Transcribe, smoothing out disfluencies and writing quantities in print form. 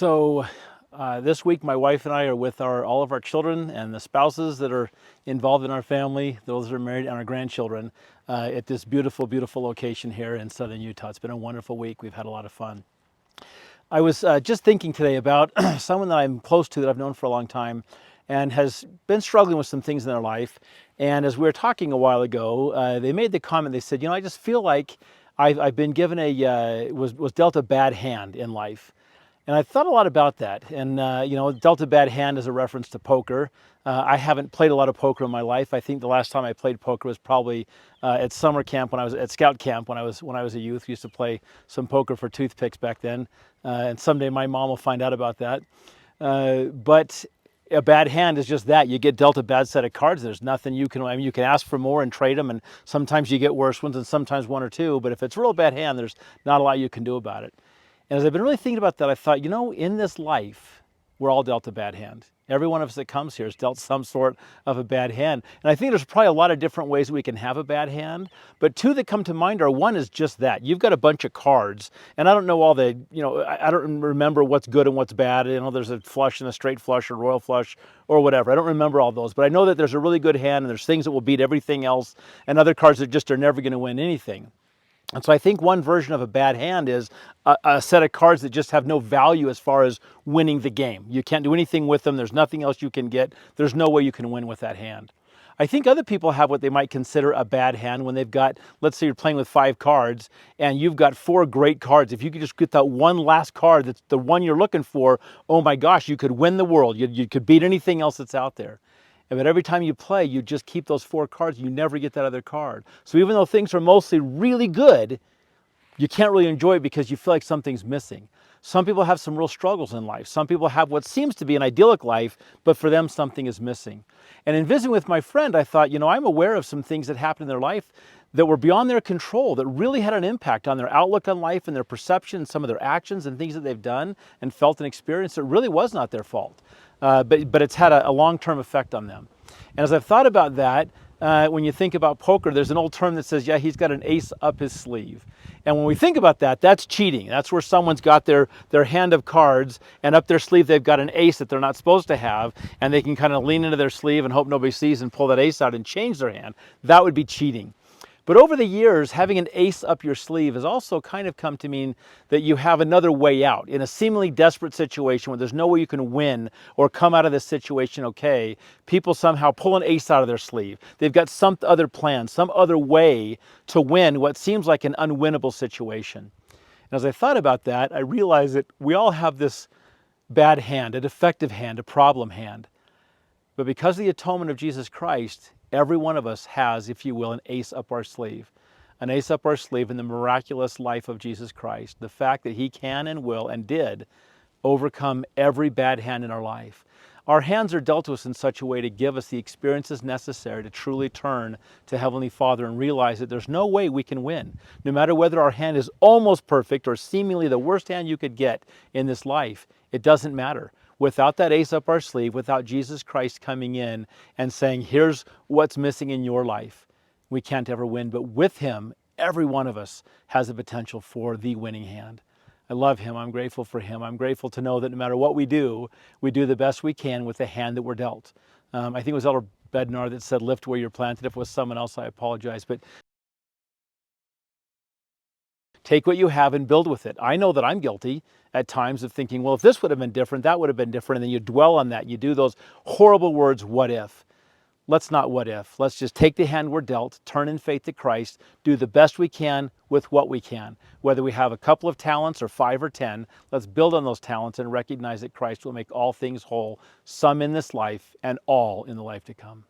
This week my wife and I are with all of our children and the spouses that are involved in our family, those that are married, and our grandchildren at this beautiful, beautiful location here in southern Utah. It's been a wonderful week. We've had a lot of fun. I was just thinking today about someone that I'm close to that I've known for a long time and has been struggling with some things in their life. And as we were talking a while ago, they made the comment, they said, I just feel like I've been given was dealt a bad hand in life. And I thought a lot about that. And, dealt a bad hand is a reference to poker. I haven't played a lot of poker in my life. I think the last time I played poker was probably at summer camp when I was at scout camp when I was a youth. We used to play some poker for toothpicks back then. And someday my mom will find out about that. But a bad hand is just that. You get dealt a bad set of cards. There's nothing you can, you can ask for more and trade them. And sometimes you get worse ones and sometimes one or two. But if it's a real bad hand, there's not a lot you can do about it. And as I've been really thinking about that, I thought, in this life, we're all dealt a bad hand. Every one of us that comes here is dealt some sort of a bad hand. And I think there's probably a lot of different ways we can have a bad hand. But two that come to mind are, one is just that. You've got a bunch of cards, and I don't know all the, I don't remember what's good and what's bad. There's a flush and a straight flush or royal flush or whatever. I don't remember all those, but I know that there's a really good hand and there's things that will beat everything else and other cards that just are never going to win anything. And so I think one version of a bad hand is a set of cards that just have no value as far as winning the game. You can't do anything with them. There's nothing else you can get. There's no way you can win with that hand. I think other people have what they might consider a bad hand when they've got, let's say you're playing with 5 cards and you've got 4 great cards. If you could just get that one last card that's the one you're looking for, oh my gosh, you could win the world. You could beat anything else that's out there. But every time you play, you just keep those 4 cards. You never get that other card. So even though things are mostly really good, you can't really enjoy it because you feel like something's missing. Some people have some real struggles in life. Some people have what seems to be an idyllic life, but for them something is missing. And in visiting with my friend, I thought, I'm aware of some things that happened in their life that were beyond their control, that really had an impact on their outlook on life and their perception and some of their actions and things that they've done and felt and experienced. It really was not their fault. But it's had a long-term effect on them. And as I've thought about that, when you think about poker, there's an old term that says, he's got an ace up his sleeve. And when we think about that, that's cheating. That's where someone's got their hand of cards and up their sleeve they've got an ace that they're not supposed to have, and they can kind of lean into their sleeve and hope nobody sees and pull that ace out and change their hand. That would be cheating. But over the years, having an ace up your sleeve has also kind of come to mean that you have another way out. In a seemingly desperate situation where there's no way you can win or come out of this situation okay, people somehow pull an ace out of their sleeve. They've got some other plan, some other way to win what seems like an unwinnable situation. And as I thought about that, I realized that we all have this bad hand, a defective hand, a problem hand. But because of the atonement of Jesus Christ, every one of us has, if you will, an ace up our sleeve. An ace up our sleeve in the miraculous life of Jesus Christ. The fact that he can and will and did overcome every bad hand in our life. Our hands are dealt to us in such a way to give us the experiences necessary to truly turn to Heavenly Father and realize that there's no way we can win. No matter whether our hand is almost perfect or seemingly the worst hand you could get in this life, it doesn't matter. Without that ace up our sleeve, without Jesus Christ coming in and saying, here's what's missing in your life, we can't ever win. But with him, every one of us has the potential for the winning hand. I love him. I'm grateful for him. I'm grateful to know that no matter what we do the best we can with the hand that we're dealt. I think it was Elder Bednar that said, lift where you're planted. If it was someone else, I apologize. But take what you have and build with it. I know that I'm guilty at times of thinking, well, if this would have been different, that would have been different. And then you dwell on that. You do those horrible words, what if? Let's not what if. Let's just take the hand we're dealt, turn in faith to Christ, do the best we can with what we can. Whether we have a couple of talents or 5 or 10, let's build on those talents and recognize that Christ will make all things whole, some in this life and all in the life to come.